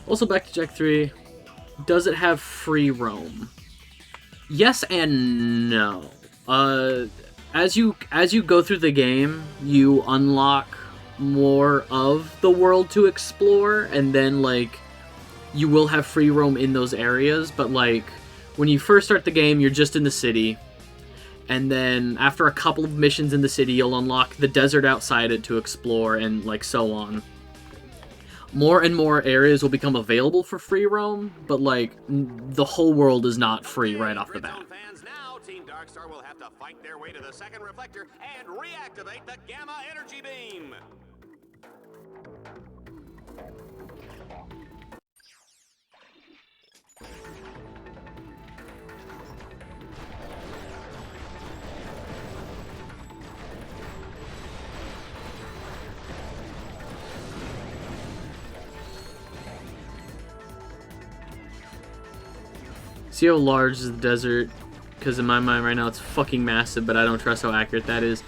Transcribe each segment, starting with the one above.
Also, back to Jack 3. Does it have free roam? Yes and no. As you go through the game, you unlock more of the world to explore, and then like you will have free roam in those areas. But like when you first start the game, you're just in the city, and then after a couple of missions in the city, you'll unlock the desert outside it to explore, and like so on. More and more areas will become available for free roam, but like the whole world is not free right off the bat. Fans, now Team Darkstar will have to fight their way to the second reflector and reactivate the Gamma Energy Beam. See how large is the desert? Because in my mind right now it's fucking massive, but I don't trust how accurate that is.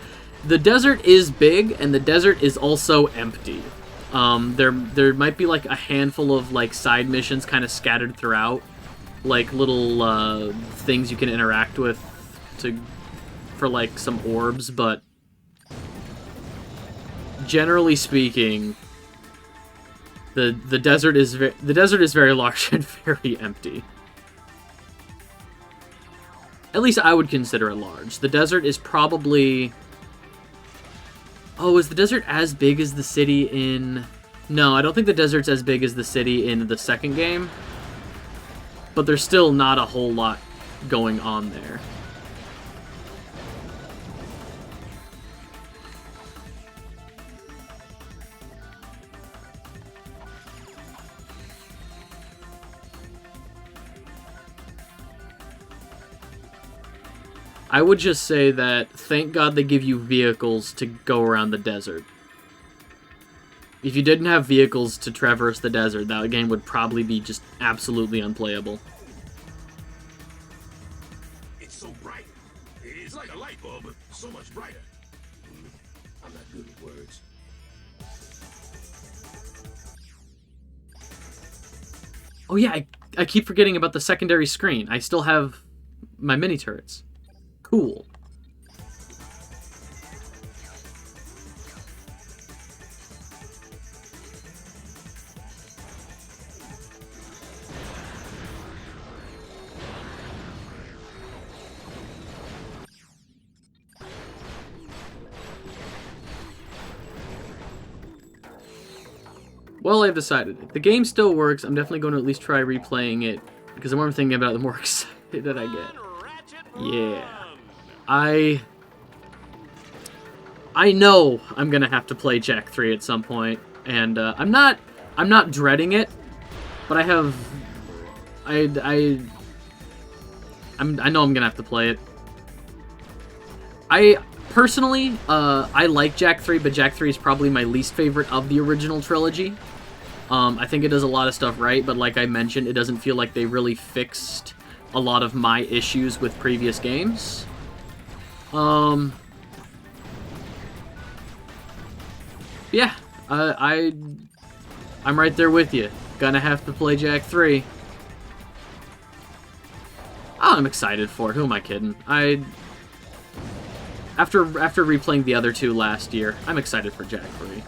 The desert is big, and the desert is also empty. There might be like a handful of like side missions kind of scattered throughout, like little things you can interact with for like some orbs, but generally speaking, the desert is very large and very empty. At least I would consider it large. The desert is probably... Oh, is the desert as big as the city in... No, I don't think the desert's as big as the city in the second game. But there's still not a whole lot going on there. I would just say that thank God they give you vehicles to go around the desert. If you didn't have vehicles to traverse the desert, that game would probably be just absolutely unplayable. It's so bright. It's like a light bulb, but so much brighter. I'm not good with words. Oh yeah, I keep forgetting about the secondary screen. I still have my mini turrets. Cool. Well, I've decided. If the game still works, I'm definitely going to at least try replaying it, because the more I'm thinking about it, the more excited I get. Yeah. I know I'm gonna have to play Jack 3 at some point, and I'm not dreading it, but I know I'm gonna have to play it. I personally I like Jack 3, but Jack 3 is probably my least favorite of the original trilogy. I think it does a lot of stuff right, but like I mentioned, it doesn't feel like they really fixed a lot of my issues with previous games. Yeah, I'm right there with you. Gonna have to play Jack 3. Oh, I'm excited for it. Who am I kidding? After replaying the other two last year, I'm excited for Jack 3.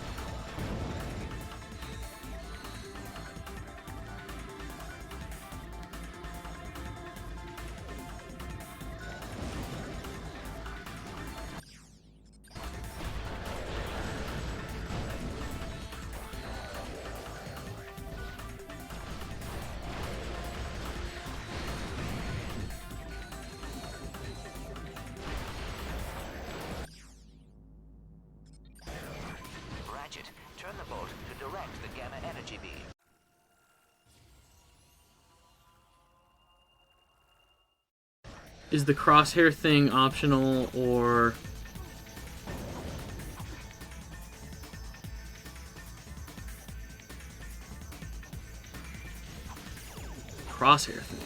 Ratchet, turn the bolt to direct the Gamma Energy Beam. Is the crosshair thing optional, or... Crosshair thing?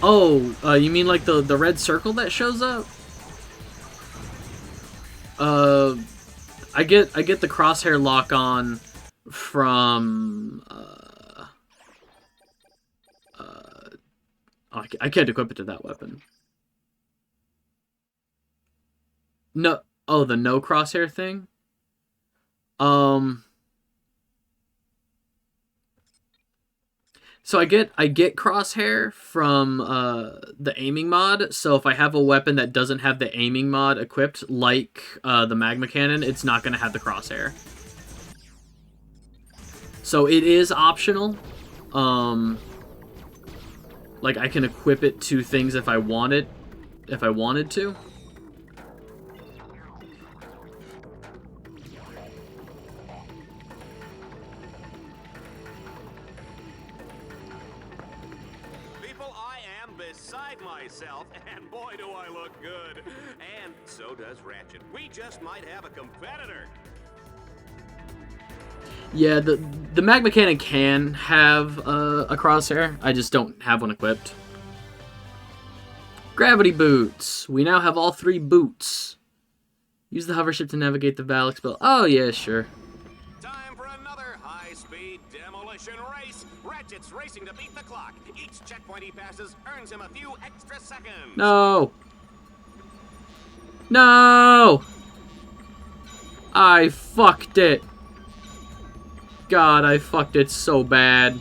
Oh, you mean like the red circle that shows up? I get the crosshair lock on from I can't equip it to that weapon. No, oh, the no crosshair thing. So I get crosshair from the aiming mod. So if I have a weapon that doesn't have the aiming mod equipped, like the magma cannon, it's not going to have the crosshair. So it is optional. Like I can equip it to things if I wanted to. Beside myself, and boy do I look good. And so does Ratchet. We just might have a competitor. Yeah, the magma cannon can have a crosshair. I just don't have one equipped. Gravity boots. We now have all 3 boots. Use the hover ship to navigate the Valak spell. Oh yeah, sure. Time for another high-speed demolition race. Ratchet's racing to beat the clock. Each checkpoint he passes earns him a few extra seconds. No! No! I fucked it. God, I fucked it so bad.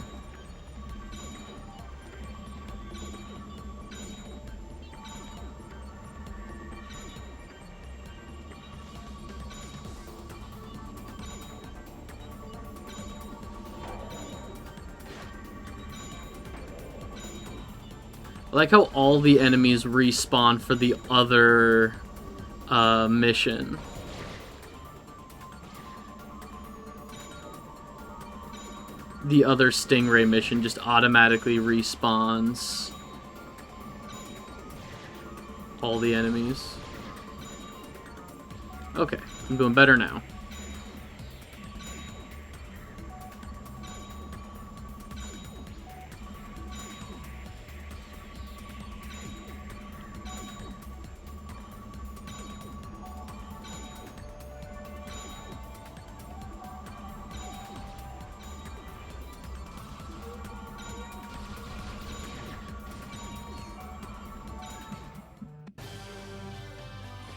I like how all the enemies respawn for the other mission. The other Stingray mission just automatically respawns all the enemies. Okay, I'm doing better now.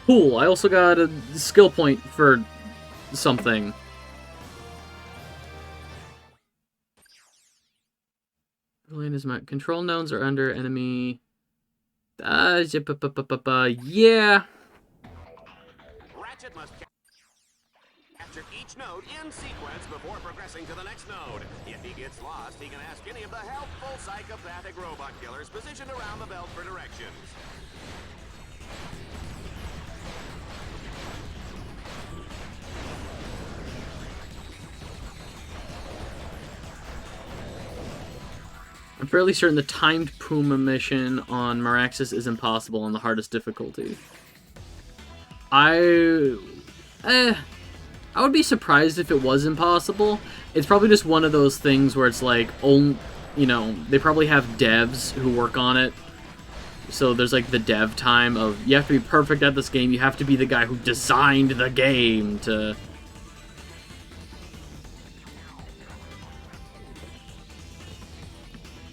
Cool, I also got a skill point for something. Elena's my control nodes are under enemy. Yeah. Ratchet must capture each node in sequence before progressing to the next node. If he gets lost, he can ask any of the helpful psychopathic robot killers positioned around the belt for directions. I'm fairly certain the timed Puma mission on Meraxis is impossible on the hardest difficulty. I would be surprised if it was impossible. It's probably just one of those things where it's like, you know, they probably have devs who work on it. So there's like the dev time of, you have to be perfect at this game, you have to be the guy who designed the game to...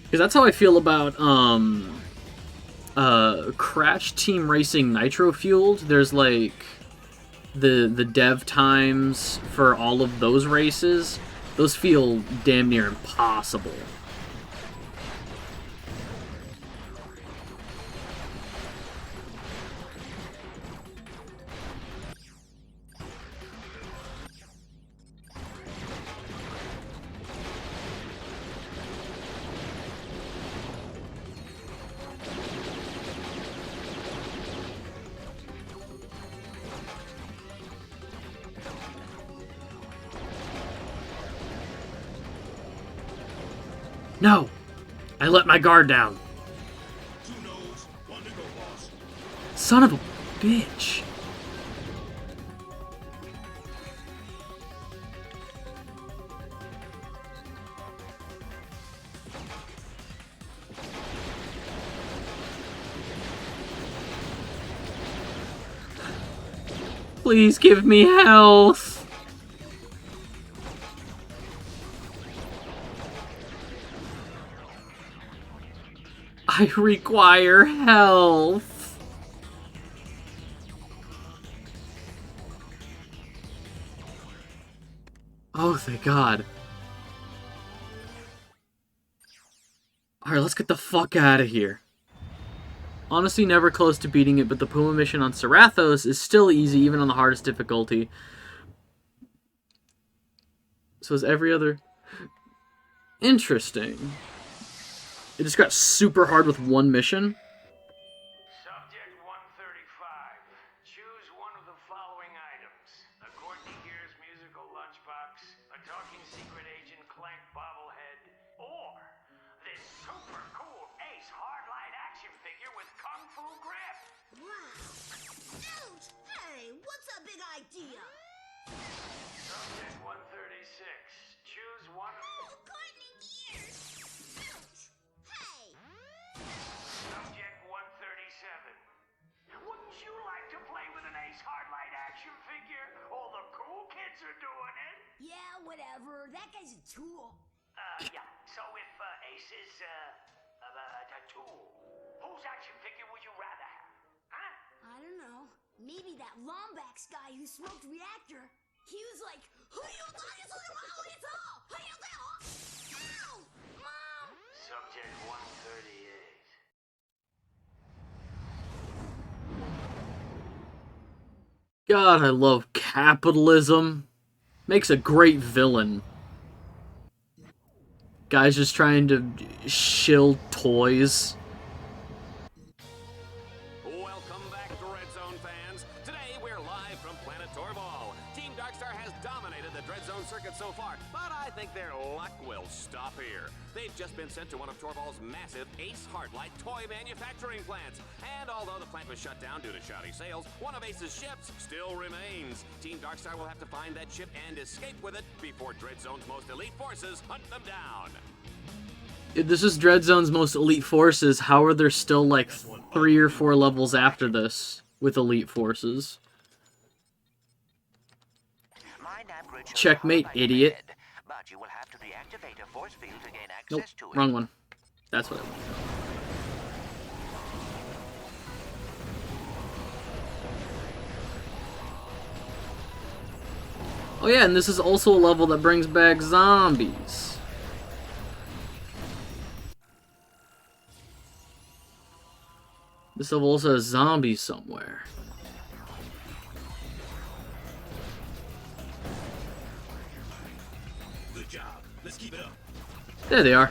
Because that's how I feel about Crash Team Racing Nitro Fueled. There's like the dev times for all of those races. Those feel damn near impossible. No! I let my guard down. 2 nodes, 1 to go, boss. Son of a bitch. Please give me health. I require health. Oh, thank God. Alright, let's get the fuck out of here. Honestly, never close to beating it, but the Puma mission on Sarathos is still easy, even on the hardest difficulty. So is every other... Interesting. It just got super hard with one mission. Subject 135. Choose one of the following items. A Courtney Gears musical lunchbox, a talking secret agent Clank bobblehead, or this super cool Ace Hardlight action figure with Kung Fu grip. Wow! Ouch! Hey, what's a big idea? Subject 136. Choose one of... Oh, Courtney Gears! Ouch! Hey! Subject 137. Wouldn't you like to play with an Ace Hardlight action figure? All the cool kids are doing it. Yeah, whatever. That guy's a tool. Yeah. So if Ace is a tool, whose action figure would you rather have? Huh? I don't know. Maybe that Lombax guy who smoked Reactor. He was like, "Who you thought is all? Who you thought? Ow! Mom!" Subject 138. God, I love capitalism. Makes a great villain. Guy's just trying to shill toys. Welcome back to Red Zone fans. Today we're live from Planet Torball. Team Darkstar has dominated the Dread Zone circuit so far, but I think their luck will stop here. They've just been sent to one of Torball's massive Ace Hardlight toy manufacturing plants. And although the plant was shut down due to shoddy sales, one of Ace's ships still remains. Team Darkstar will have to find that ship and escape with it before Dread Zone's most elite forces hunt them down. This is Dread Zone's most elite forces. How are there still like 3 or 4 levels after this with elite forces? My nav grid shows Checkmate, a hardlight idiot. ahead, but you will have to deactivate a force field to gain Nope, access to it. wrong one. That's what I want. Oh yeah, and this is also a level that brings back zombies. This level also has zombies somewhere. Good job. Let's keep it up. There they are.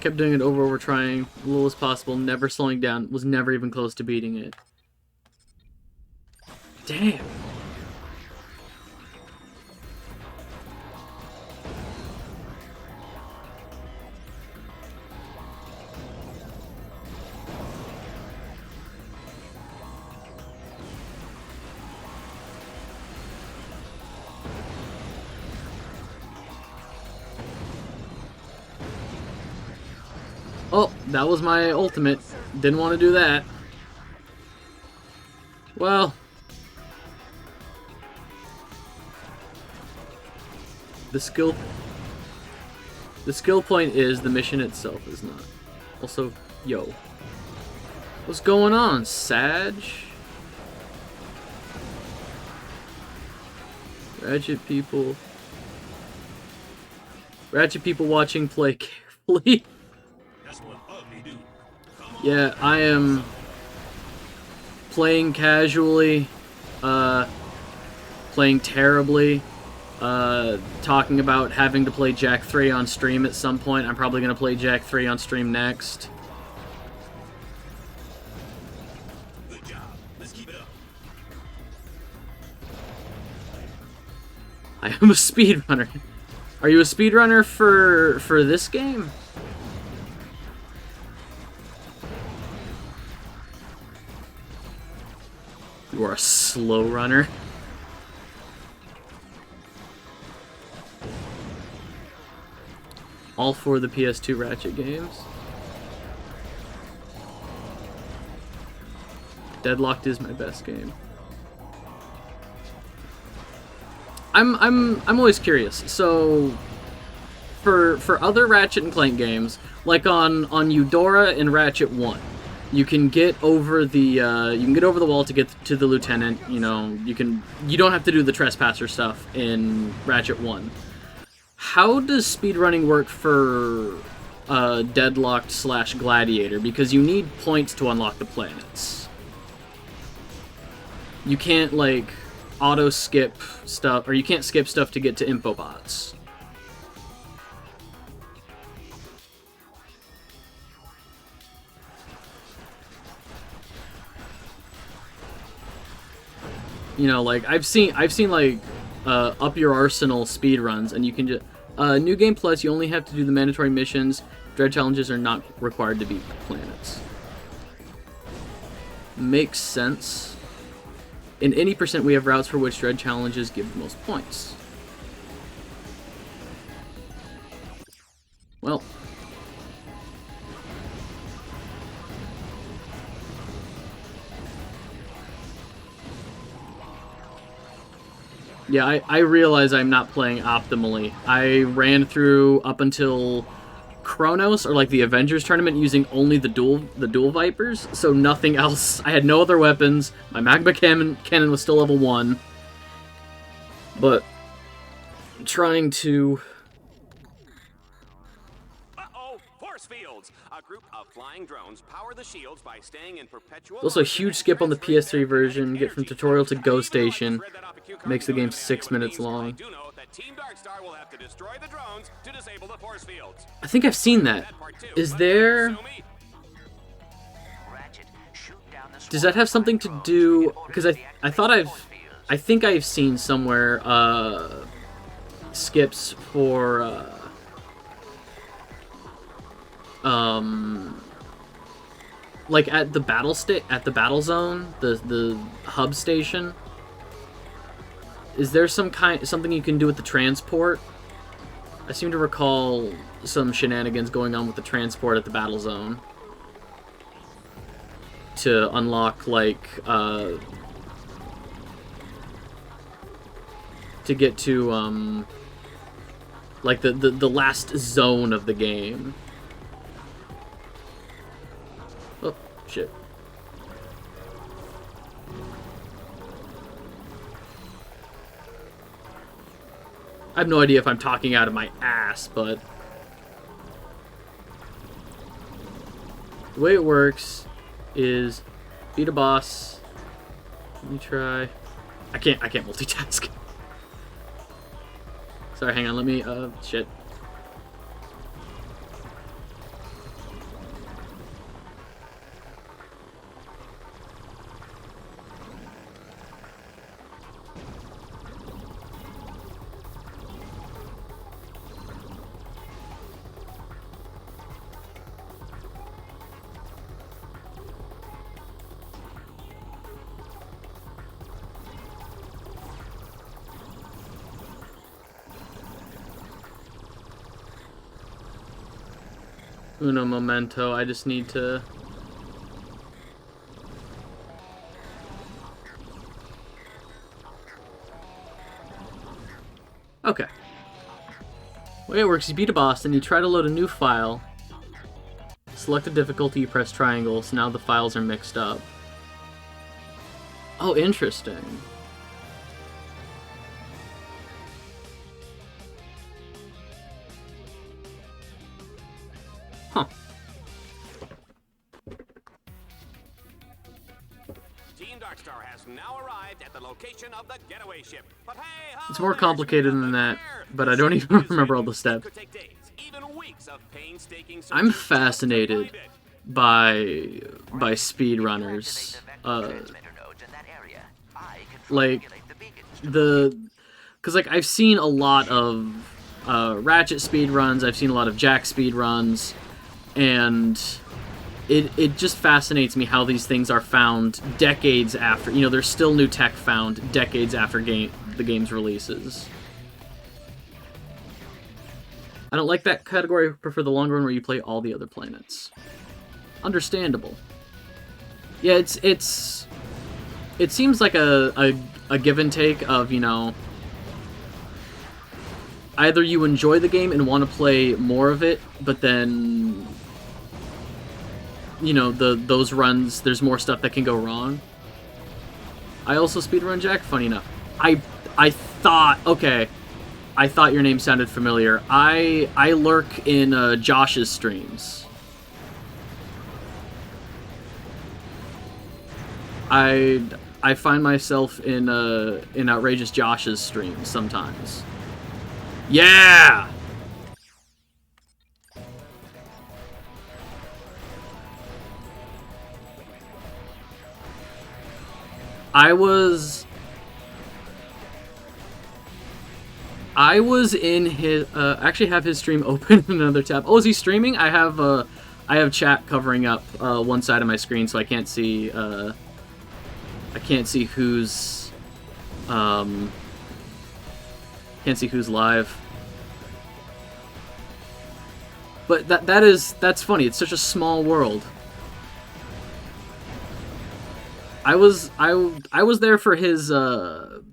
Kept doing it over, trying as little as possible, never slowing down, was never even close to beating it. Damn. Oh, that was my ultimate. Didn't want to do that. Well. The skill point is, the mission itself is not. Also, yo. What's going on, Sag? Ratchet people watching play carefully. That's one ugly dude. Come on. Yeah, I am playing casually, playing terribly, talking about having to play Jak 3 on stream at some point. I'm probably going to play Jak 3 on stream next. Good job. Let's keep it up. I am a speedrunner. Are you a speedrunner for this game? You are a slow runner. All 4 of the PS2 Ratchet games. Deadlocked is my best game. I'm always curious. So for other Ratchet and Clank games, like on Eudora and Ratchet 1, you can get over the wall to get to the lieutenant. You know, you don't have to do the trespasser stuff in Ratchet 1. How does speedrunning work for Deadlocked / Gladiator? Because you need points to unlock the planets. You can't like auto skip stuff, or you can't skip stuff to get to infobots. You know, like I've seen like Up Your Arsenal speedruns, and you can just New Game Plus. You only have to do the mandatory missions. Dread challenges are not required to beat planets. Makes sense. In any percent, we have routes for which dread challenges give the most points. Well. Yeah, I realize I'm not playing optimally. I ran through up until Chronos, or like the Avengers tournament, using only the dual Vipers, so nothing else. I had no other weapons. My magma cannon was still level 1. But trying to... Uh-oh, force fields. A group of flying drones power the shields by staying in perpetual... Also a huge skip on the PS3 version. Get from tutorial to Go Station. Makes the game 6 minutes long. I think I've seen that. Is there... Does that have something to do... Because I think I've seen somewhere skips for like at the battle zone, the hub station. Is there something you can do with the transport? I seem to recall some shenanigans going on with the transport at the battle zone to unlock, like, to get to, like, the last zone of the game. Oh, shit. I have no idea if I'm talking out of my ass, but the way it works is beat a boss. Let me try. I can't multitask. Sorry, hang on, let me shit. Uno momento, I just need to... Okay. The way it works, you beat a boss, then you try to load a new file. Select a difficulty, you press triangle, so now the files are mixed up. Oh, interesting. Huh. Team Darkstar has now arrived at the location of the getaway ship. But hey, It's more complicated than that, but I don't even remember all the steps. I'm fascinated by speedrunners. Like because like I've seen a lot of Ratchet speedruns, I've seen a lot of Jack speedruns, and it just fascinates me how these things are found decades after. You know, there's still new tech found decades after the game's releases. I don't like that category. I prefer the long run where you play all the other planets. Understandable. Yeah, it seems like a give and take of, you know, either you enjoy the game and want to play more of it, but then, you know, those runs, there's more stuff that can go wrong. I also speedrun Jack, funny enough. I thought, okay, I thought your name sounded familiar. I lurk in Josh's streams. I find myself in Outrageous Josh's streams sometimes. Yeah! I was in his actually have his stream open in another tab. Oh, is he streaming? I have chat covering up one side of my screen, so I can't see who's live. But that's funny. It's such a small world. I was there for his TLF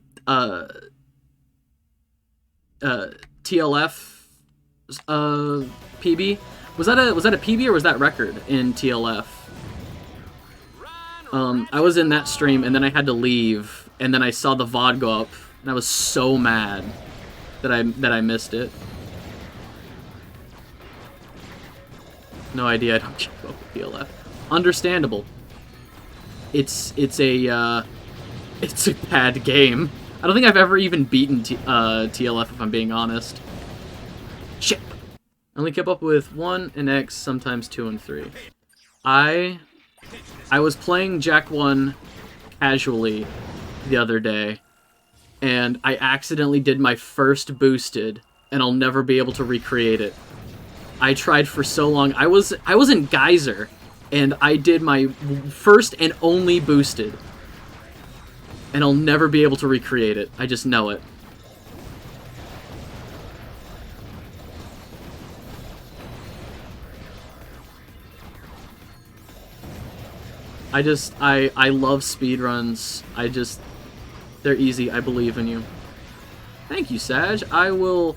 PB. Was that a PB or was that record in TLF? I was in that stream and then I had to leave and then I saw the VOD go up and I was so mad that I missed it. No idea. I don't keep up with TLF. Understandable. It's a bad game. I don't think I've ever even beaten TLF, if I'm being honest. Shit! I only kept up with 1 and X, sometimes 2 and 3. I was playing Jack 1 casually the other day, and I accidentally did my first boosted, and I'll never be able to recreate it. I tried for so long. I was in Geyser, and I did my first and only boosted. And I'll never be able to recreate it. I just know it. I love speedruns. They're easy. I believe in you. Thank you, Sag. We'll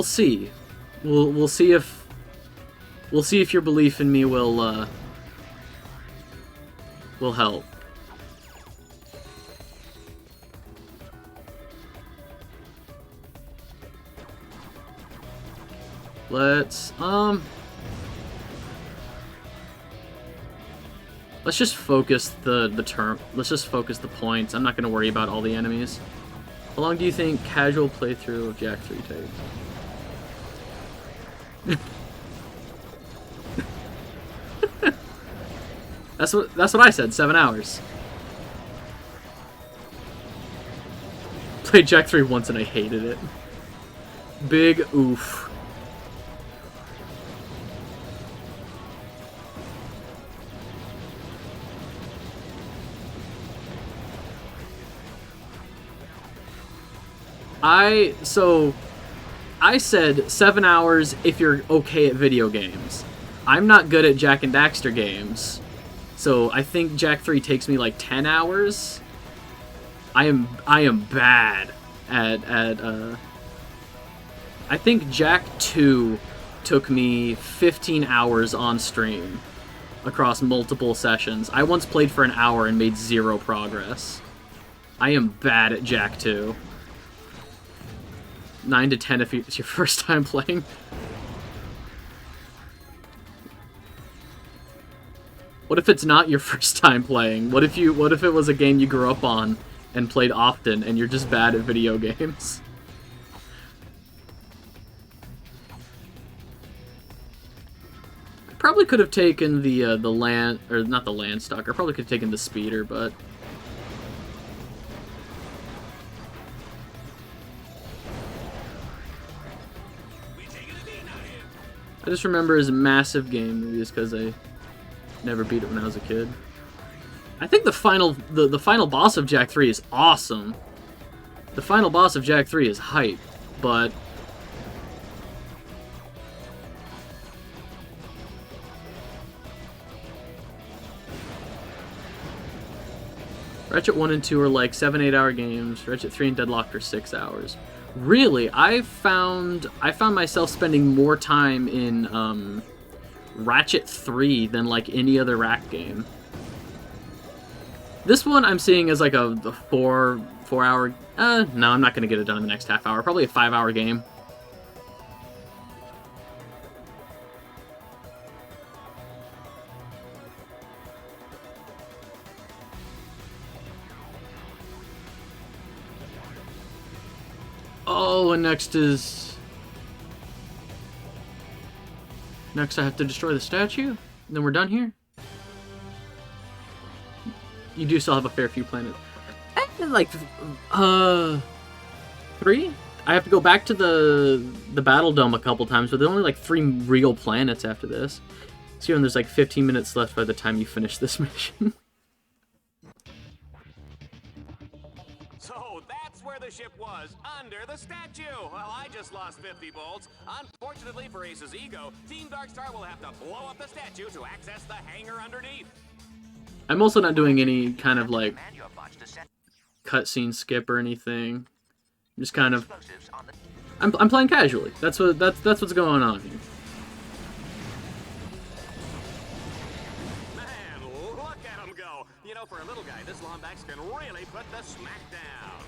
see. We'll see if your belief in me will help. Let's just focus let's just focus the points. I'm not gonna worry about all the enemies. How long do you think casual playthrough of Jak 3 takes? That's what I said, 7 hours. Played Jak 3 once and I hated it. Big oof. I said 7 hours if you're okay at video games. I'm not good at Jak and Daxter games, so I think Jak 3 takes me like 10 hours. I am bad at I think Jak 2 took me 15 hours on stream across multiple sessions. I once played for an hour and made 0 progress. I am bad at Jak 2. 9 to 10 if it's your first time playing. What if it's not your first time playing? What if it was a game you grew up on and played often and you're just bad at video games? I probably could have taken the land, or not the Landstalker. I probably could have taken the Speeder, but I just remember it as a massive game, maybe just because I never beat it when I was a kid. I think the final boss of Jak 3 is awesome. The final boss of Jak 3 is hype, but Ratchet 1 and 2 are like 7-8 hour games. Ratchet 3 and Deadlocked are 6 hours. Really, I found myself spending more time in Ratchet 3 than like any other rack game. This one I'm seeing as like a 4 hour. No, I'm not gonna get it done in the next half hour. Probably a 5 hour game. Oh, and next I have to destroy the statue? And then we're done here? You do still have a fair few planets. Like, 3? I have to go back to the Battle Dome a couple times, but there's only like 3 real planets after this. See, when there's like 15 minutes left by the time you finish this mission. So that's where the ship was, under the statue. Well, I just lost 50 volts. Unfortunately for Ace's ego, Team Darkstar will have to blow up the statue to access the hangar underneath. I'm also not doing any kind of like Command your bots to set cutscene skip or anything. I'm just kind of explosives on the... I'm playing casually. That's what's going on here. Man, look at him go. You know, for a little guy, this Lombax can really put the smack down.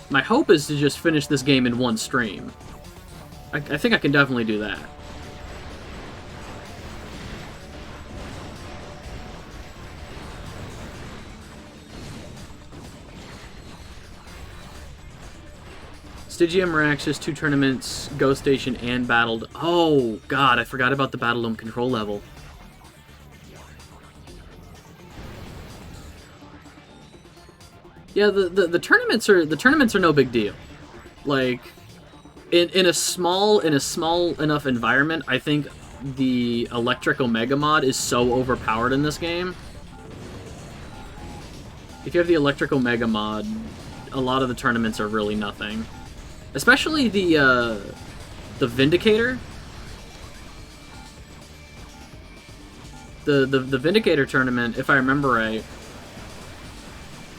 My hope is to just finish this game in one stream. I think I can definitely do that. Stygia, Miraxis, 2 tournaments, Go Station, and Battled. Oh, God, I forgot about the Battle Dome control level. Yeah, the tournaments are no big deal. Like, in a small enough environment, I think the Electric Omega mod is so overpowered in this game. If you have the Electric Omega mod, a lot of the tournaments are really nothing. Especially the Vindicator. The Vindicator tournament, if I remember right,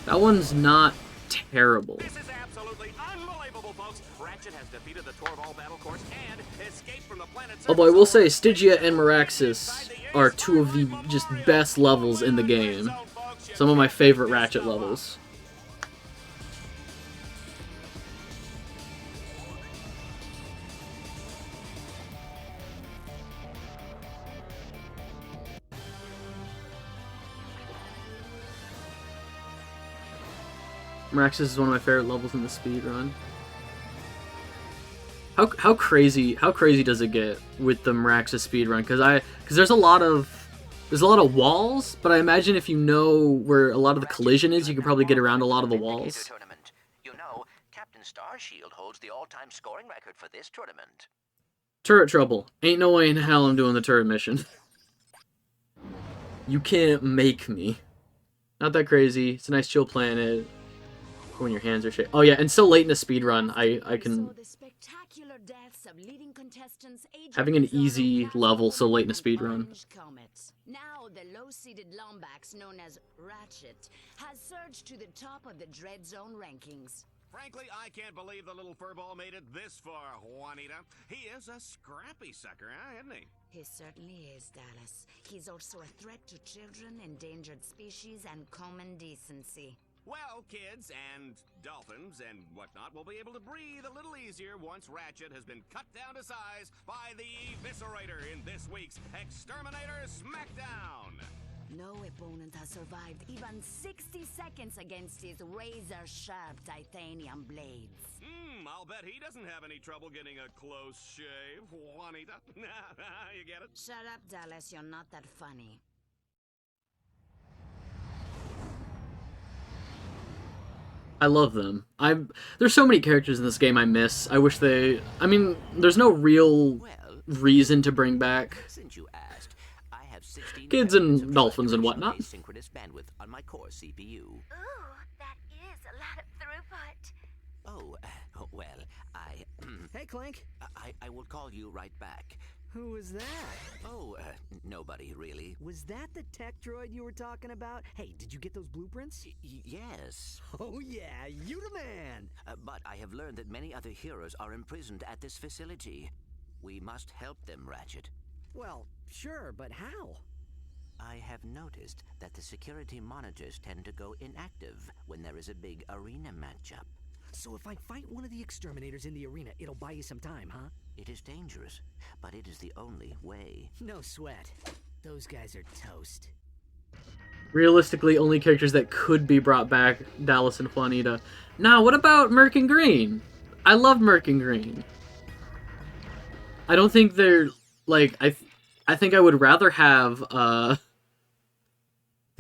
that one's not terrible. This is absolutely unbelievable, folks. Ratchet has defeated the Torval battle course and escaped from the planet. Although I will say, Stygia and Miraxis are 2 of the just best levels in the game. Some of my favorite Ratchet levels. Miraxis is one of my favorite levels in the speedrun. How crazy does it get with the Miraxis speedrun? Because there's a lot of walls, but I imagine if you know where a lot of the collision is, you can probably get around a lot of the walls. Tournament. You know, Captain Starshield holds the all-time scoring record for this tournament. Turret trouble. Ain't no way in hell I'm doing the turret mission. You can't make me. Not that crazy. It's a nice chill planet. When your hands are shaking. Oh yeah, and so late in the speedrun, I can... Having an easy level so late in a speedrun. Now the low-seeded Lombax, known as Ratchet, has surged to the top of the Dread Zone rankings. Frankly, I can't believe the little furball made it this far, Juanita. He is a scrappy sucker, huh, isn't he? He certainly is, Dallas. He's also a threat to children, endangered species, and common decency. Well, kids and dolphins and whatnot will be able to breathe a little easier once Ratchet has been cut down to size by the Eviscerator in this week's Exterminator Smackdown. No opponent has survived even 60 seconds against his razor-sharp titanium blades. I'll bet he doesn't have any trouble getting a close shave, Juanita. You get it? Shut up, Dallas. You're not that funny. I love them. There's so many characters in this game I miss. I wish they... I mean, there's no real reason to bring back Since you asked, I have 16 kids and dolphins and whatnot. Synchronous bandwidth on my core CPU. Ooh, that is a lot of throughput. Oh, well, Hey, Clank. I will call you right back. Who was that? Oh, Nobody, really. Was that the tech droid you were talking about? Hey, did you get those blueprints? Yes. Oh yeah, you the man! But I have learned that many other heroes are imprisoned at this facility. We must help them, Ratchet. Well, sure, but how? I have noticed that the security monitors tend to go inactive when there is a big arena matchup. So if I fight one of the exterminators in the arena, it'll buy you some time, huh? It is dangerous, but it is the only way. No sweat. Those guys are toast. Realistically, only characters that could be brought back, Dallas and Juanita. Now, what about Merc and Green? I love Merc and Green. I don't think they're, like, I think I would rather have, the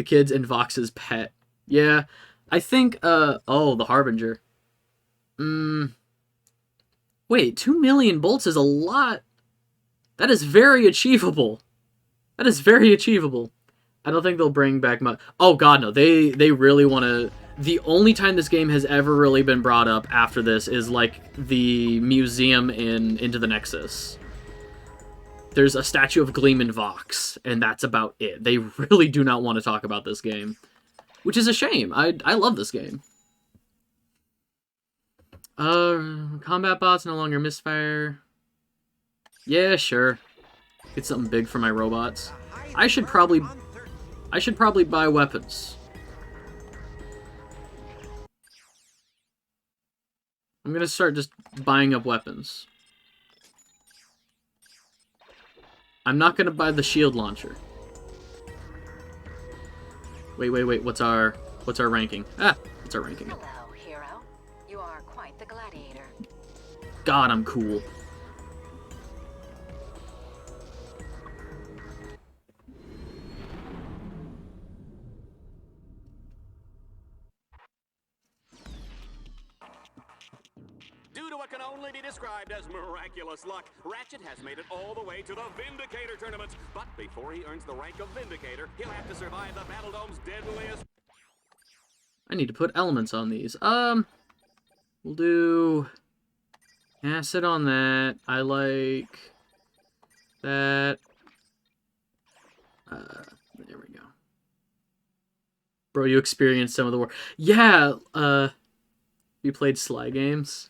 kids and Vox's pet. Yeah, I think, oh, the Harbinger. Wait, 2 million bolts is a lot. That is very achievable. That is very achievable. I don't think they'll bring back much. Oh god, no. They really want to... The only time this game has ever really been brought up after this is, like, the museum in Into the Nexus. There's a statue of Gleeman Vox, and that's about it. They really do not want to talk about this game. Which is a shame. I love this game. Combat bots no longer misfire. Yeah, sure. Get something big for my robots. I should probably buy weapons. I'm gonna start just buying up weapons. I'm not gonna buy the shield launcher. Wait, what's our ranking? What's our ranking? Hello, hero. You are quite the gladiator. God, I'm cool. Due to what can only be described as miraculous luck, Ratchet has made it all the way to the Vindicator tournament. But before he earns the rank of Vindicator, he'll have to survive the Battledome's deadliest... I need to put elements on these. We'll do acid on that. I like that. There we go. Bro, you experienced some of the war. Yeah, you played Sly games.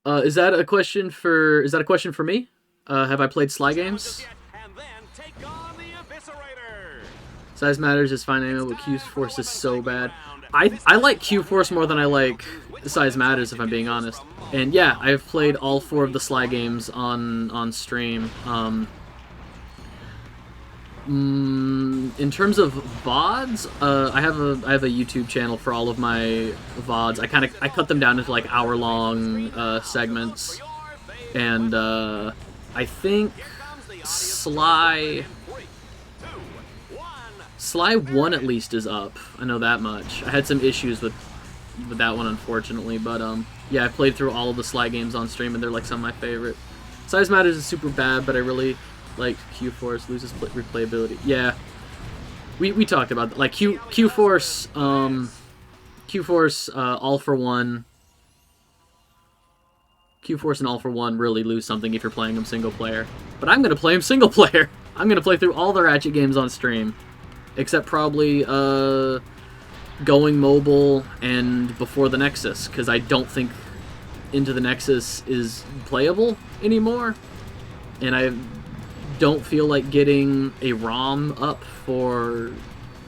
Is that a question for me? Have I played Sly games? And then take on the Eviscerator! Size matters is fine, but Q-Force is so bad. I like Q-Force more than I like Size Matters, if I'm being honest. And yeah, I've played all 4 of the Sly games on stream. In terms of VODs, I have a YouTube channel for all of my VODs. I cut them down into like hour-long segments, and I think Sly 1 at least is up. I know that much. I had some issues with that one, unfortunately, but yeah, I played through all of the Sly games on stream, and they're like some of my favorite. Size Matters is super bad, but I really like Q-Force loses replayability. Yeah, we talked about that. Like Q-Force, Q-Force, All for One. Q-Force and All for One really lose something if you're playing them single player. But I'm gonna play them single player. I'm gonna play through all the Ratchet games on stream, except probably Going Mobile and Before the Nexus, because I don't think Into the Nexus is playable anymore, and I don't feel like getting a ROM up for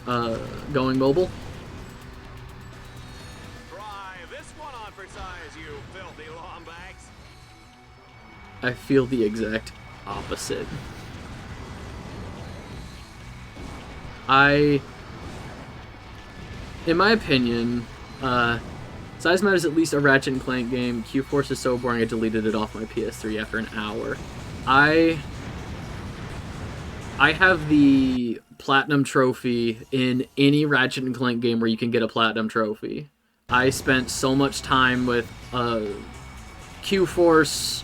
Going Mobile. Try this one on for size, you filthy lombags. I feel the exact opposite. In my opinion, Size Matters is at least a Ratchet and Clank game. Q-Force is so boring I deleted it off my PS3 after an hour. I have the Platinum Trophy in any Ratchet and Clank game where you can get a Platinum Trophy. I spent so much time with Q-Force,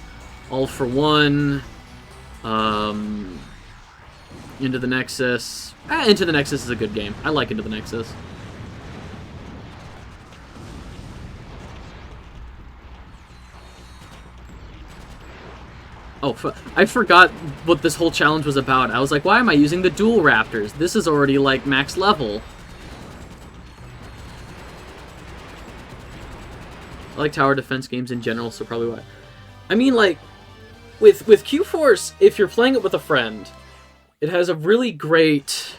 All for One, Into the Nexus. Into the Nexus is a good game. I like Into the Nexus. Oh, I forgot what this whole challenge was about. I was like, why am I using the dual raptors? This is already, like, max level. I like tower defense games in general, so probably why. I mean, like, with Q-Force, if you're playing it with a friend, it has a really great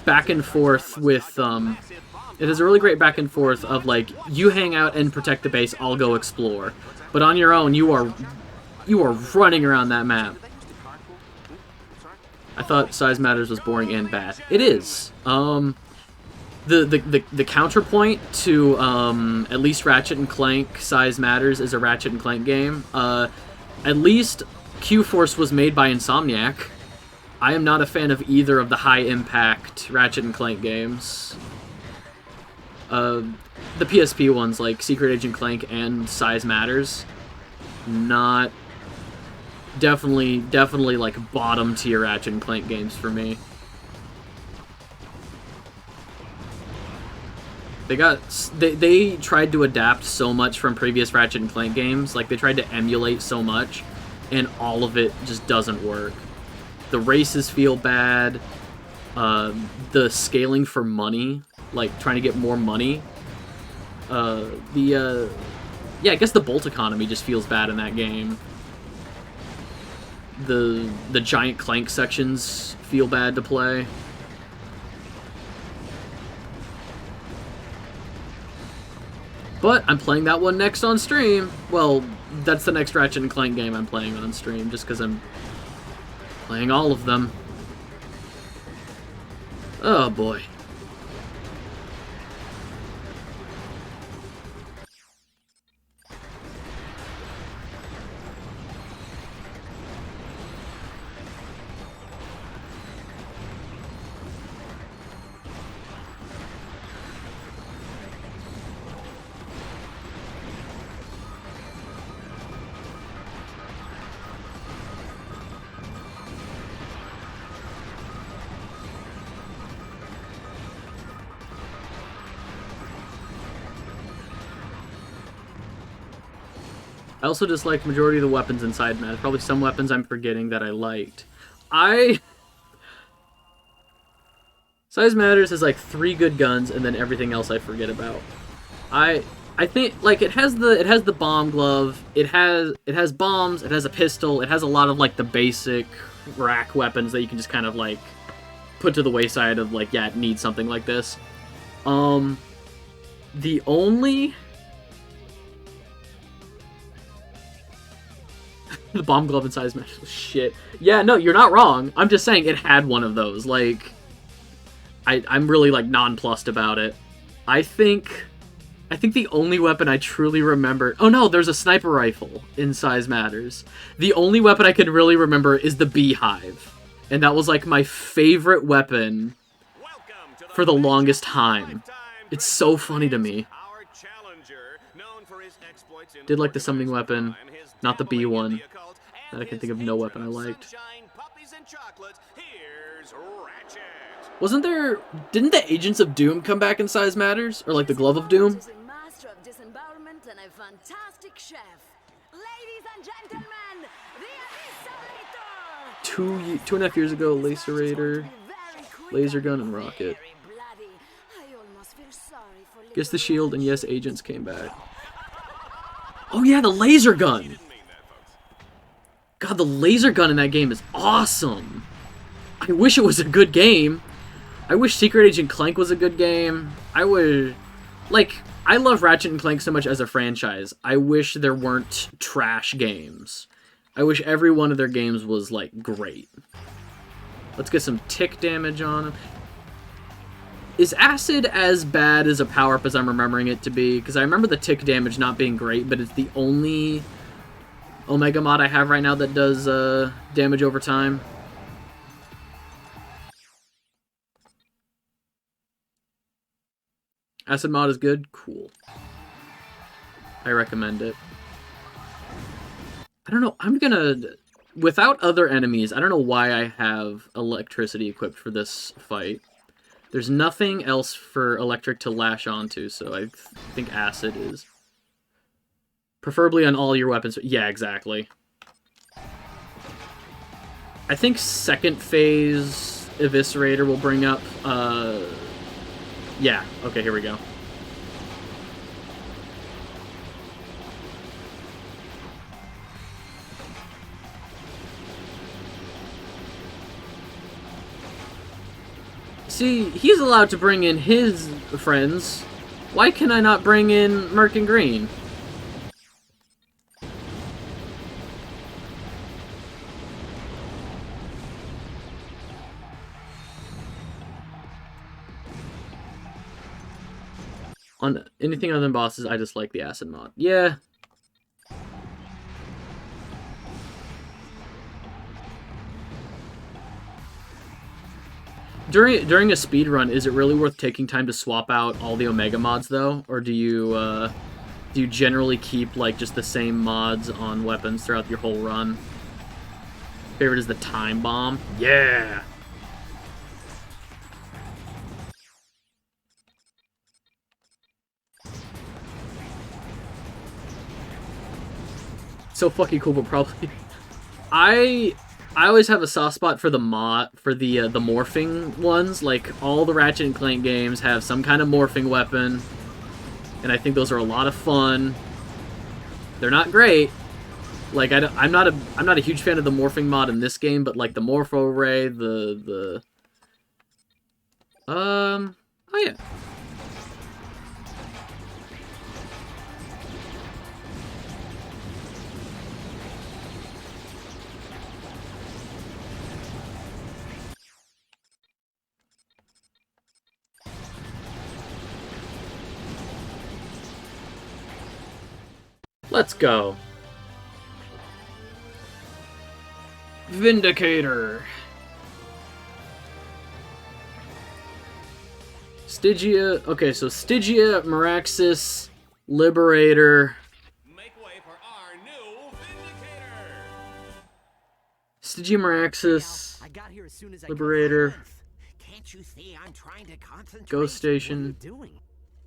back and forth with, it has a really great back and forth of, like, you hang out and protect the base, I'll go explore. But on your own, you are running around that map. I thought Size Matters was boring and bad. It is. The counterpoint to at least Ratchet and Clank Size Matters is a Ratchet and Clank game. At least Q-Force was made by Insomniac. I am not a fan of either of the high-impact Ratchet and Clank games. The PSP ones, like Secret Agent Clank and Size Matters, not... Definitely like bottom tier Ratchet and Clank games for me. They tried to adapt so much from previous Ratchet and Clank games, like they tried to emulate so much, and all of it just doesn't work. The races feel bad. The scaling for money, like trying to get more money. Yeah, I guess the bolt economy just feels bad in that game. The giant Clank sections feel bad to play. But I'm playing that one next on stream. Well, that's the next Ratchet and Clank game I'm playing on stream, just because I'm playing all of them. Oh boy. I also disliked majority of the weapons inside Matters. Probably some weapons I'm forgetting that I liked. Size Matters has like 3 good guns and then everything else I forget about. I think like it has the bomb glove, it has bombs, it has a pistol, it has a lot of like the basic rack weapons that you can just kind of like put to the wayside of like, yeah, it needs something like this. The only the bomb glove and Size Matters. Shit. Yeah, no, you're not wrong. I'm just saying it had one of those. Like, I'm really, like, nonplussed about it. I think the only weapon I truly remember... Oh, no, there's a sniper rifle in Size Matters. The only weapon I can really remember is the beehive. And that was, like, my favorite weapon for the longest time. It's so funny to me. Did like the summoning weapon, not the bee one. I can think of no weapon I liked. Wasn't there... Didn't the Agents of Doom come back in Size Matters? Or like the Glove of Doom? Master of disembowelment and a fantastic chef. Ladies and gentlemen, the 2.5 years ago, Lacerator, Laser Gun, and Rocket. Guess the Shield and yes, Agents came back. Oh yeah, the laser gun! God, the laser gun in that game is awesome! I wish it was a good game. I wish Secret Agent Clank was a good game. I would... Like, I love Ratchet and Clank so much as a franchise. I wish there weren't trash games. I wish every one of their games was, like, great. Let's get some tick damage on him. Is acid as bad as a power-up as I'm remembering it to be? Because I remember the tick damage not being great, but it's the only Omega mod I have right now that does damage over time. Acid mod is good? Cool. I recommend it. I don't know, I'm gonna... Without other enemies, I don't know why I have electricity equipped for this fight. There's nothing else for electric to lash onto, so I think acid is. Preferably on all your weapons. Yeah, exactly. I think second phase Eviscerator will bring up, yeah, okay, here we go. See, he's allowed to bring in his friends. Why can I not bring in Merc and Green? On anything other than bosses, I just like the acid mod. Yeah. During a speed run, is it really worth taking time to swap out all the Omega mods though, or do you generally keep like just the same mods on weapons throughout your whole run? Favorite is the time bomb. Yeah. So fucking cool, but probably I always have a soft spot for the the morphing ones. Like all the Ratchet and Clank games have some kind of morphing weapon, and I think those are a lot of fun. They're not great. Like I'm not a huge fan of the morphing mod in this game, but like the Morpho Ray, oh yeah. Let's go. Vindicator. Stygia. Okay, so Stygia, Meraxis, Liberator. Make way for our new Vindicator! Stygia, Meraxis, I got here as soon as I Liberator, Can't you see I'm trying to concentrate? Ghost What are you Station. doing?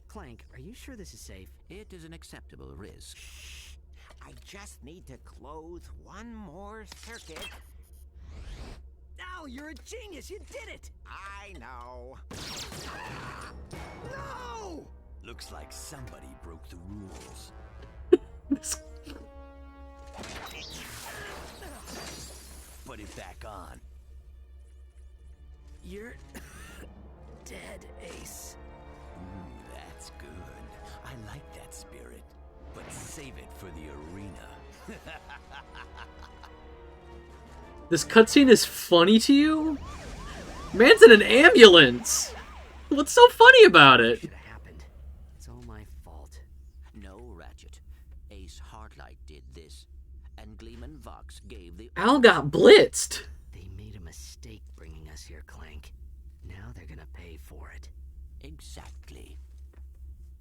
Clank, are you sure this is safe? It is an acceptable risk. I just need to close one more circuit. Al, you're a genius! You did it! I know. No! Looks like somebody broke the rules. Put it back on. You're dead, Ace. Ooh, that's good. I like that spirit. But save it for the arena. This cutscene is funny to you? Man's in an ambulance! What's so funny about it? Should have happened. It's all my fault. No, Ratchet. Ace Heartlight did this, and Gleeman Vox gave the... Al got blitzed! They made a mistake bringing us here, Clank. Now they're gonna pay for it. Exactly.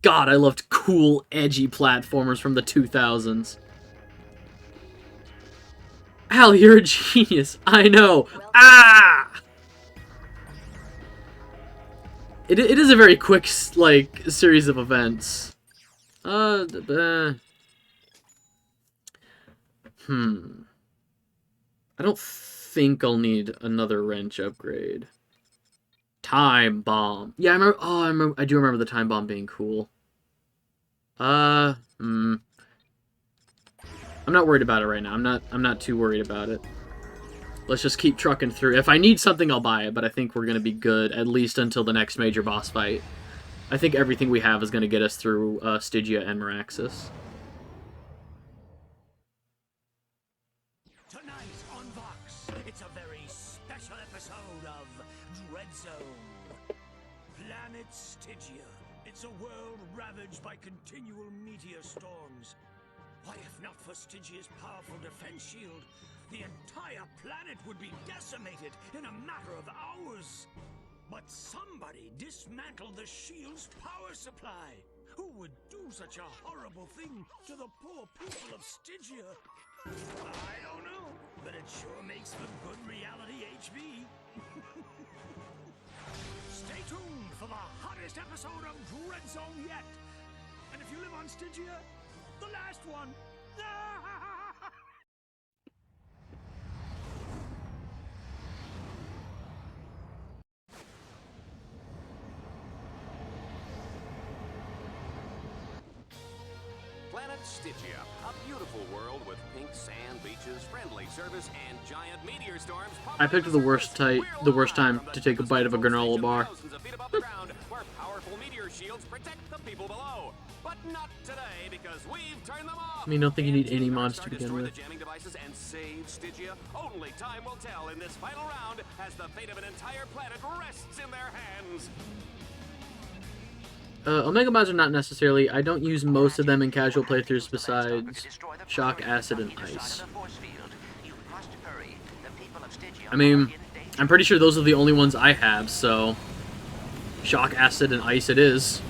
God, I loved cool, edgy platformers from the 2000s. Al, you're a genius. I know. Ah! It is a very quick, like, series of events. I don't think I'll need another wrench upgrade. Time bomb. Yeah, I do remember the time bomb being cool. I'm not worried about it right now. I'm not too worried about it. Let's just keep trucking through. If I need something, I'll buy it, but I think we're gonna be good at least until the next major boss fight. I think everything we have is gonna get us through Stygia and Meraxis. Tonight on Vox, it's a very special episode of Dread Zone. Planet Stygia. It's a world ravaged by continual meteor storms. Why, if not for Stygia's powerful defense shield, the entire planet would be decimated in a matter of hours. But somebody dismantled the shield's power supply. Who would do such a horrible thing to the poor people of Stygia? I don't know, but it sure makes for good reality HV. Stay tuned for the hottest episode of Dread Zone yet. And if you live on Stygia, the last one. Planet Stygia, a beautiful world with pink sand beaches, friendly service, and giant meteor storms. I picked the worst time to take a bite of a granola bar. Thousands of feet above the ground, where powerful meteor shields protect the people below. But not today, because we've turned them off. I mean, I don't think you need any mods to begin Destroy with. the jamming devices and save Stygia. Only time will tell in this final round, as the fate of an entire planet rests in their hands. Omega mods are not necessarily. I don't use most of them in casual playthroughs besides Shock, Acid, and Ice. I mean, I'm pretty sure those are the only ones I have, so Shock, Acid, and Ice it is.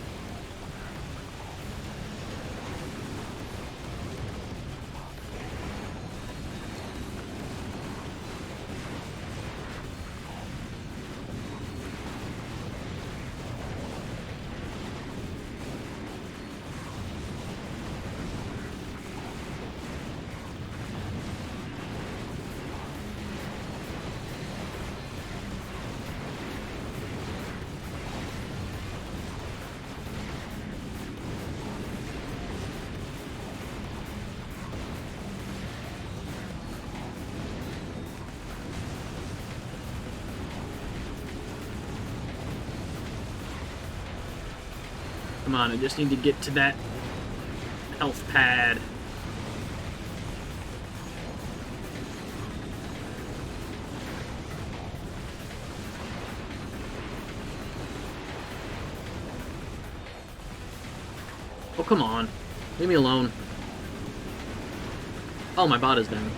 Come on, I just need to get to that health pad. Oh, come on. Leave me alone. Oh, my bot is down.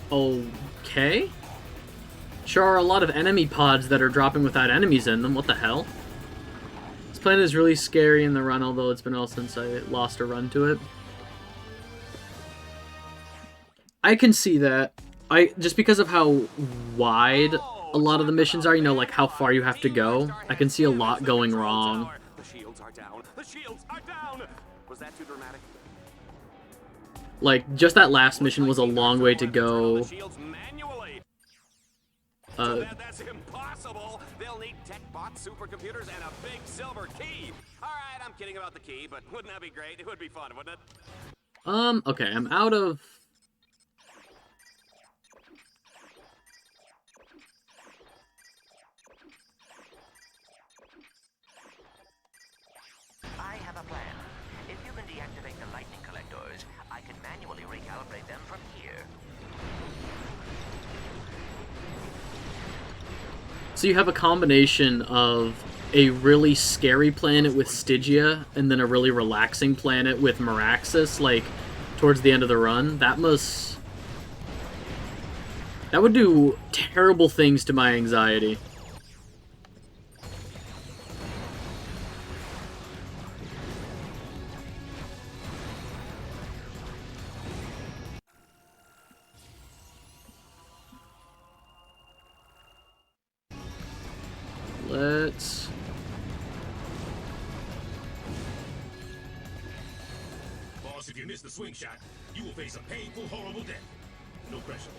Okay. Sure are a lot of enemy pods that are dropping without enemies in them. What the hell? This planet is really scary in the run, although it's been a while since I lost a run to it. I can see that. Just because of how wide a lot of the missions are, you know, like how far you have to go, I can see a lot going wrong. The shields are down. The shields are down. Was that too dramatic? Like, just that last mission was a long way to go. That's impossible. They'll need tech bots, supercomputers, and a big silver key. All right, I'm kidding about the key, but wouldn't that be great? It would be fun, wouldn't it? Okay, I'm out of... I have a plan. If you can deactivate the lightning collectors, I can manually recalibrate them from here. So you have a combination of a really scary planet with Stygia, and then a really relaxing planet with Meraxis, like, towards the end of the run. That would do terrible things to my anxiety. Let's... Boss, if you miss the swing shot, you will face a painful, horrible death. No pressure.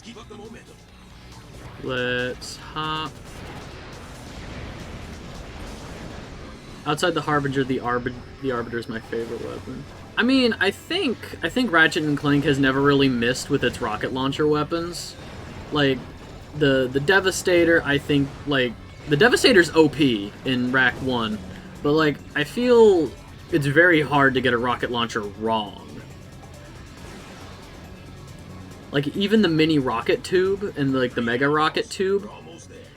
Keep up the momentum. Let's hop. Outside the Harbinger, the Arbiter is my favorite weapon. I mean, I think Ratchet and Clank has never really missed with its rocket launcher weapons. Like the Devastator, I think like the Devastator's OP in Rack 1, but like I feel it's very hard to get a rocket launcher wrong. Like even the mini rocket tube and like the mega rocket tube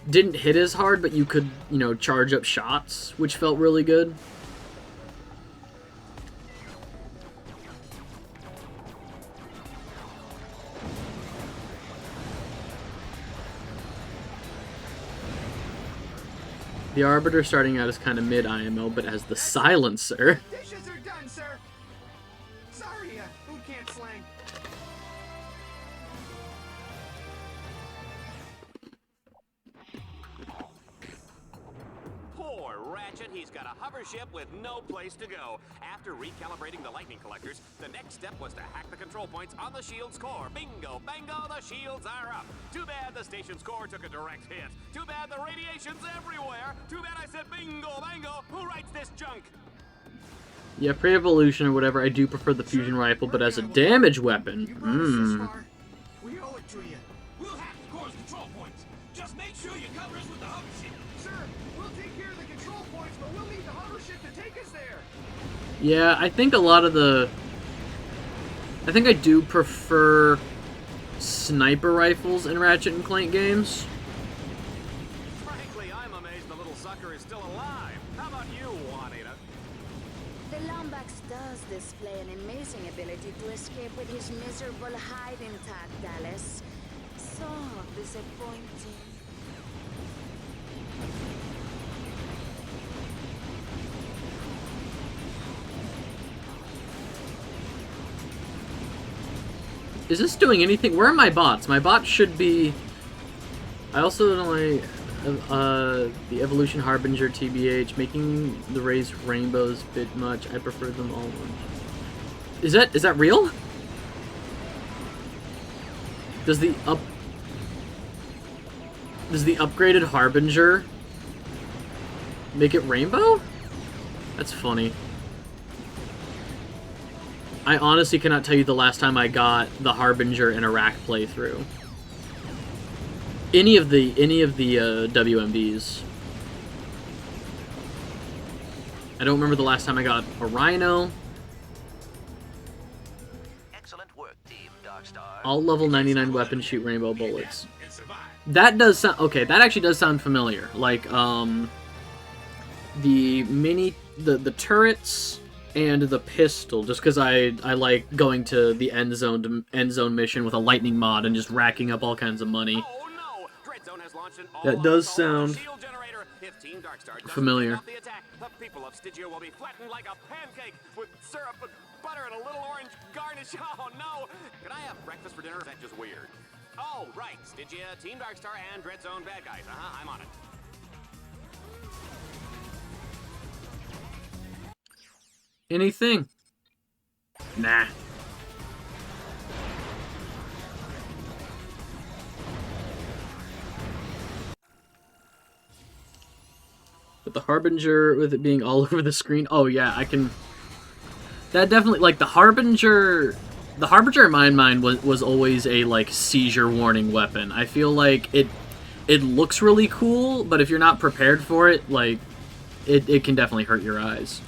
didn't hit as hard, but you could, you know, charge up shots, which felt really good. The Arbiter starting out as kind of mid-IMO, but as the Silencer. Dishes are done, sir. Sorry, food can't slang. Poor Ratchet, he's got a hover ship with no place to go. After recalibrating the lightning collectors, the next step was to hack the control points on the shield's core. Bingo, bango, the shields are up. Too bad the station's core took a direct hit. Too bad the radiation's everywhere. Too bad I said bingo, bango. Who writes this junk? Yeah, pre-evolution or whatever, I do prefer the fusion rifle, but as a damage weapon, We owe it to you. We'll hack the core's control points. Just make sure you cover us with the hover ship. Sir, we'll take care of the control points, but we'll need the hover ship to take us there. Yeah, I think a lot of the... I think I do prefer sniper rifles in Ratchet and Clank games. Frankly, I'm amazed the little sucker is still alive. How about you, Juanita? The Lombax does display an amazing ability to escape with his miserable hide intact, Dallas. So disappointing. Is this doing anything? Where are my bots? My bots should be... I also don't like the Evolution Harbinger TBH, making the rays rainbows a bit much. I prefer them all orange. Is that real? Does the upgraded Harbinger make it rainbow? That's funny. I honestly cannot tell you the last time I got the Harbinger in a rack playthrough. Any of the WMDs. I don't remember the last time I got a Rhino. Excellent work, Team Darkstar. All level 99 weapons shoot rainbow bullets. That does sound... Okay, that actually does sound familiar. Like, the turrets and the pistol, just because I like going to the end zone mission with a lightning mod and just racking up all kinds of money. Oh no! Dreadzone has launched an That does sound shield generator. If Team Darkstar doesn't familiar. pick up the attack, the people of Stygia will be flattened like a pancake with syrup and butter and a little orange garnish. Oh no! Can I have breakfast for dinner? Or is that just weird? Oh right, Stygia, Team Darkstar, and Dreadzone bad guys. I'm on it. Anything? Nah. But the Harbinger, with it being all over the screen, oh yeah, I can... That definitely, like, the Harbinger in my mind was always a, like, seizure warning weapon. I feel like it looks really cool, but if you're not prepared for it, like, it can definitely hurt your eyes.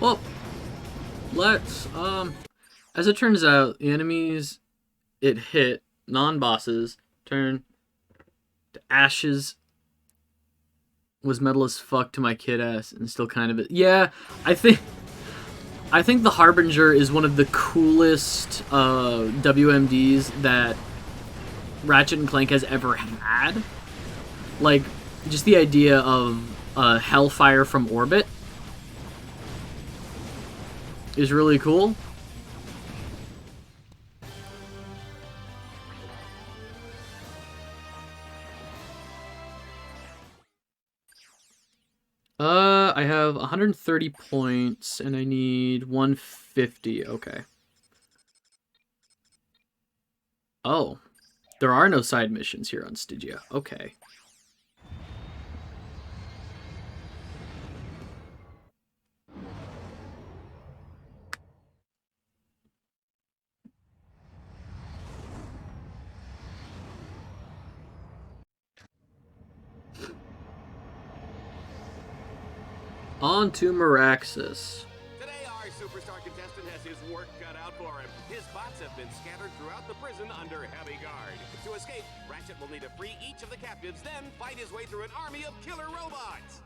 Well, let's, as it turns out, the enemies it hit, non-bosses, turn to ashes. Was metal as fuck to my kid ass, and still kind of... Yeah, I think the Harbinger is one of the coolest WMDs that Ratchet and Clank has ever had. Like, just the idea of Hellfire from orbit. is really cool. I have 130 points, and I need 150. Okay. Oh, there are no side missions here on Stygia. Okay. On to Meraxis. Today, our superstar contestant has his work cut out for him. His bots have been scattered throughout the prison under heavy guard. To escape, Ratchet will need to free each of the captives, then fight his way through an army of killer robots.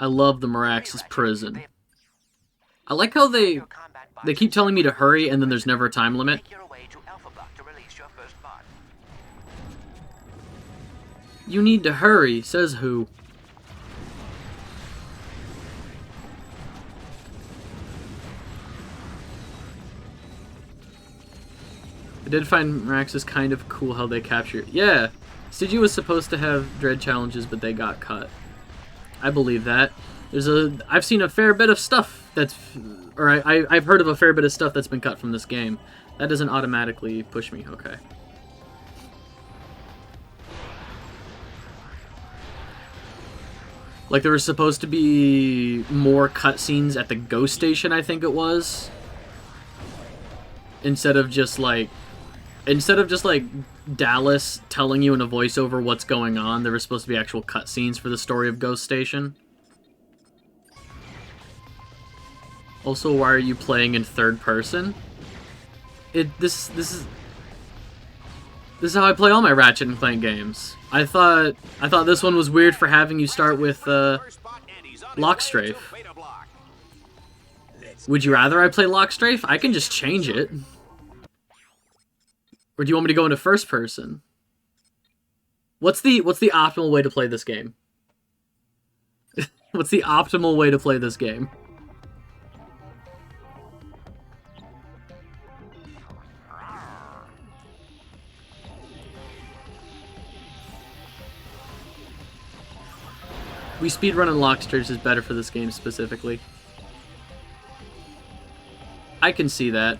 I love the Meraxis prison. I like how they keep telling me to hurry, and then there's never a time limit. You need to hurry, says who? I did find Meraxis kind of cool how they capture it. Yeah, Stygia was supposed to have dread challenges, but they got cut. I believe that. I've seen a fair bit of stuff that's, or I've heard of a fair bit of stuff that's been cut from this game. That doesn't automatically push me. Okay. Like, there was supposed to be more cutscenes at the ghost station, I think it was. Instead of just like Dallas telling you in a voiceover what's going on, there were supposed to be actual cutscenes for the story of Ghost Station. Also, why are you playing in third person? This is how I play all my Ratchet and Clank games. I thought this one was weird for having you start with Lockstrafe. Would you rather I play Lockstrafe? I can just change it. Or do you want me to go into first person? What's the optimal way to play this game? What's the optimal way to play this game? We speedrunning Locksters is better for this game specifically. I can see that.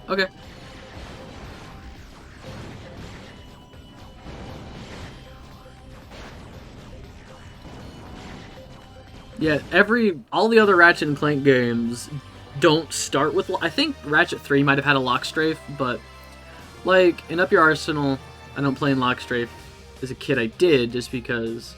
Okay. Yeah, all the other Ratchet and Clank games don't start with... I think Ratchet 3 might have had a Lockstrafe, but, like, in Up Your Arsenal, I don't play in Lockstrafe. As a kid, I did, just because...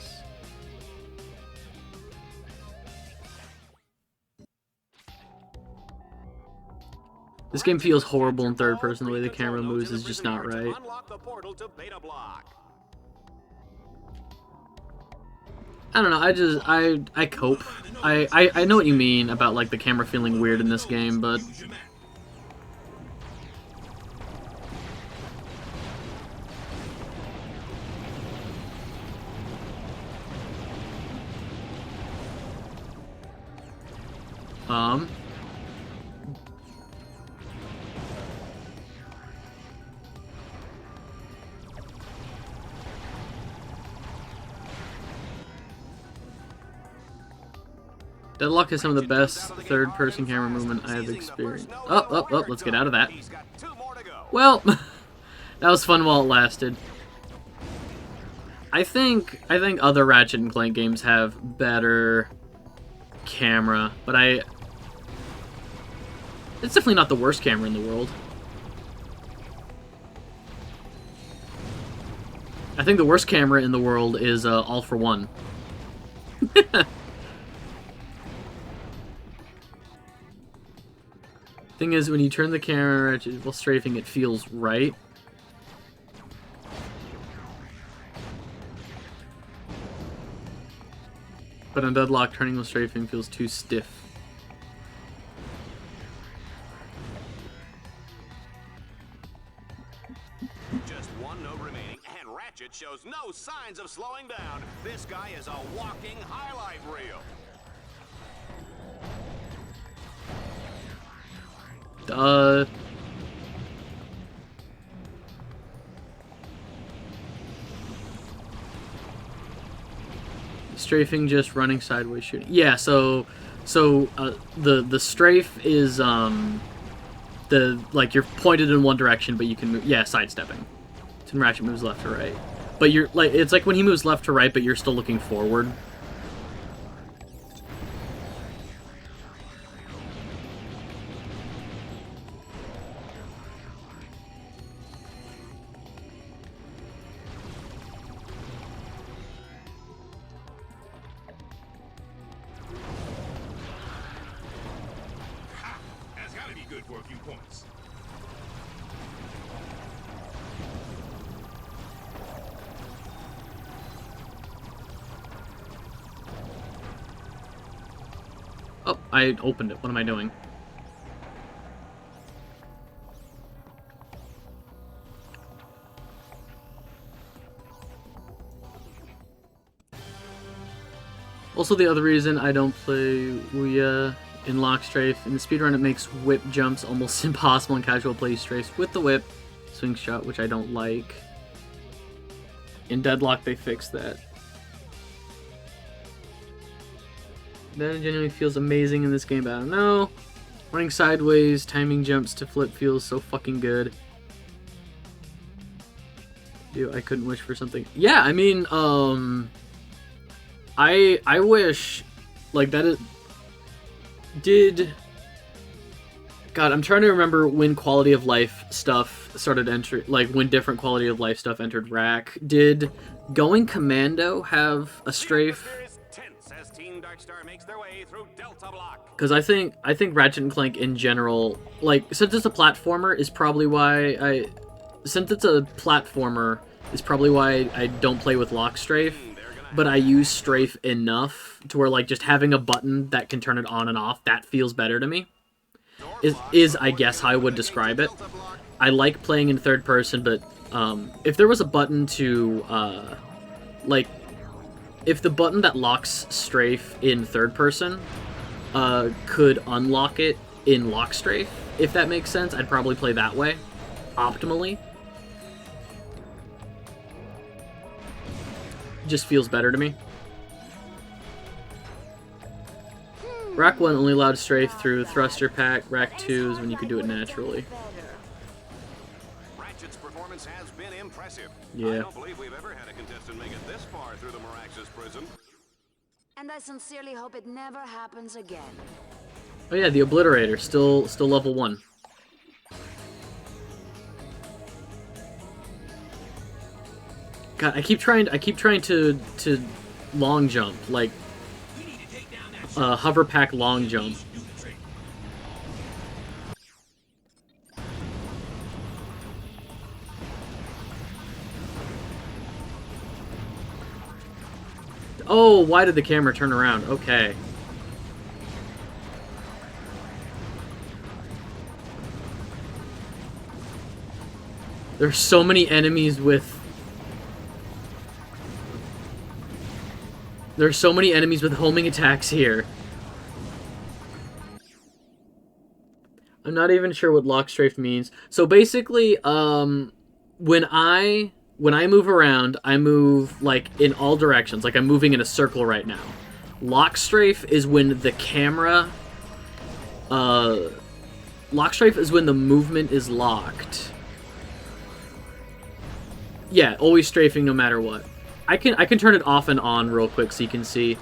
This game feels horrible in third person. The way the camera moves is just not right. I don't know, I cope. I know what you mean about, like, the camera feeling weird in this game, but... Deadlocked is some of the best third-person camera movement I have experienced. Oh, let's get out of that. Well, that was fun while it lasted. I think other Ratchet and Clank games have better camera, but it's definitely not the worst camera in the world. I think the worst camera in the world is All for One. Thing is, when you turn the camera while strafing, it feels right. But on Deadlocked, turning while strafing feels too stiff. no signs of slowing down. This guy is a walking highlight reel. Strafing, just running sideways shooting. Yeah, the strafe is the, like, you're pointed in one direction, but you can move. Yeah, sidestepping. It's when Ratchet moves left to right. But you're like, it's like when he moves left to right, but you're still looking forward. That's gotta be good for a few points. Oh, I opened it. What am I doing? Also, the other reason I don't play Ouya in Lock Strafe, in the speedrun it makes whip jumps almost impossible in casual play strafes with the whip swing shot, which I don't like. In Deadlocked they fixed that. That genuinely feels amazing in this game, but I don't know. Running sideways, timing jumps to flip feels so fucking good. Dude, I couldn't wish for something. Yeah, I mean, I wish, like, that is... God, I'm trying to remember when quality of life stuff started entering, like, when different quality of life stuff entered rack. Did Going Commando have a strafe? Because I think Ratchet and Clank in general, like, since it's a platformer is probably why I don't play with lock strafe, but I use strafe enough to where, like, just having a button that can turn it on and off, that feels better to me. Is I guess how I would describe it. I like playing in third person, but if there was a button to like, if the button that locks strafe in third person could unlock it in lock strafe, if that makes sense, I'd probably play that way optimally. Just feels better to me. Rack 1 only allowed strafe through thruster pack. Rack 2 is when you could do it naturally. Ratchet's performance has been impressive. Yeah. I don't believe we've ever had a contestant make it this far through the Mirax's prison. And I sincerely hope it never happens again. Oh yeah, the Obliterator, still level 1. God, I keep trying to long jump, like hover pack long jump. Oh, why did the camera turn around? Okay. There's so many enemies with... There's so many enemies with homing attacks here. I'm not even sure what lock strafe means. So basically, when I move around, I move, like, in all directions. Like, I'm moving in a circle right now. Lock strafe is when the camera... lock strafe is when the movement is locked. Yeah, always strafing no matter what. I can turn it off and on real quick so you can see.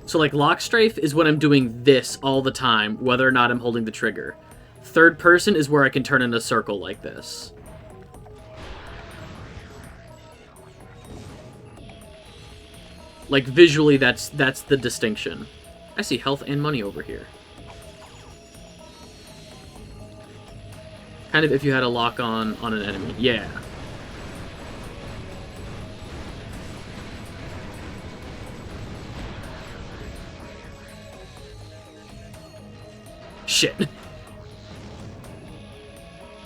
So, like, lock strafe is when I'm doing this all the time, whether or not I'm holding the trigger. Third person is where I can turn in a circle like this. Like, visually, that's the distinction. I see health and money over here. Kind of if you had a lock on an enemy. Yeah. Shit.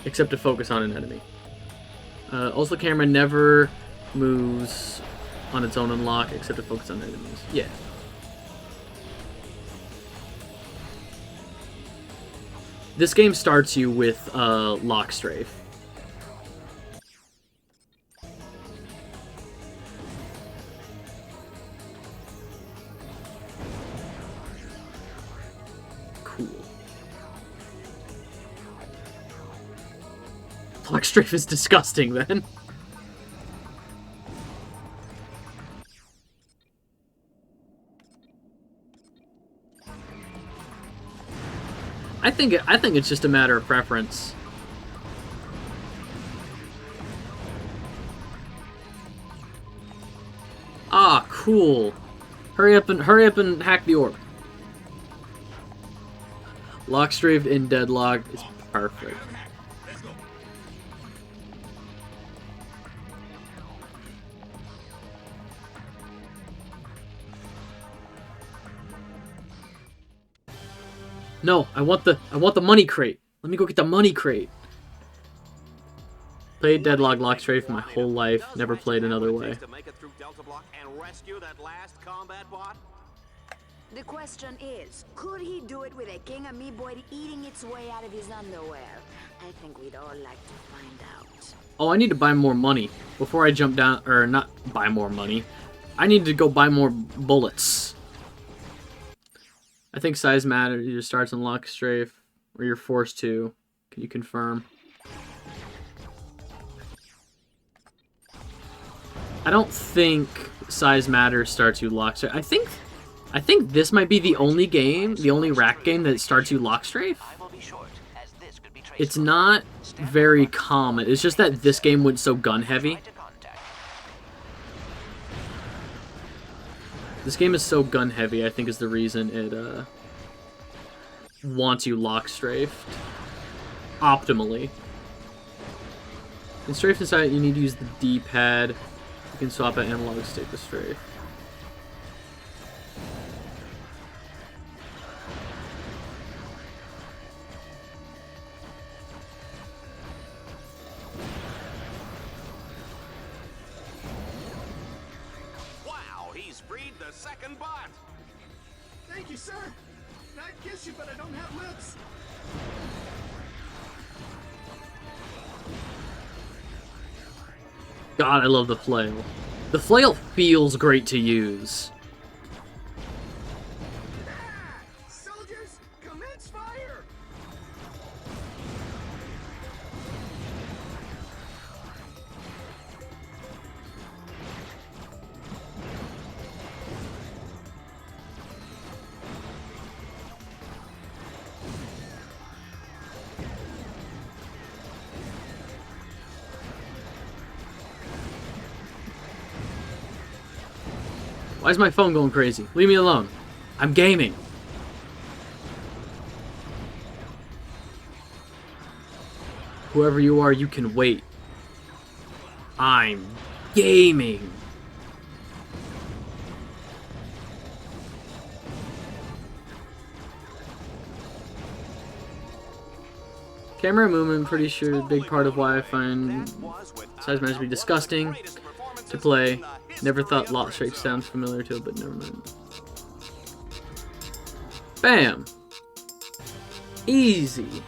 Except to focus on an enemy. Also, the camera never moves on its own unlock, except to focus on enemies. Yeah. This game starts you with Lock Strafe. Cool. Lock Strafe is disgusting, then. I think it's just a matter of preference. Ah, cool. Hurry up and hack the orb. Lock Strafe in Deadlocked is perfect. No, I want the money crate. Let me go get the money crate. Played Deadlocked Lock Strafe my whole life. Never played another way. The question is, could he do it with a king amoeboid eating its way out of his underwear? I think we'd all like to find out. Oh, I need to buy more money before I jump down, or not buy more money. I need to go buy more bullets. I think size matters. Either starts on Lock Strafe, or you're forced to. Can you confirm? I don't think size matters starts you Lock Strafe. I think this might be the only game, the only rack game that starts you Lock Strafe. It's not very common. It's just that this game went so gun heavy. This game is so gun heavy, I think, is the reason it wants you Lock Strafed optimally. In Strafe inside, you need to use the D-pad. You can swap out analog stick to Strafe. Second bot. Thank you, sir. I'd kiss you, but I don't have lips. God, I love the flail. The flail feels great to use. Soldiers, commence fire! Why is my phone going crazy? Leave me alone. I'm gaming. Whoever you are, you can wait. I'm gaming. Camera movement, pretty sure, a big part of why I find size matches to be disgusting to play. Never thought Lock Strafe sounds familiar to it, but never mind. Bam! Easy.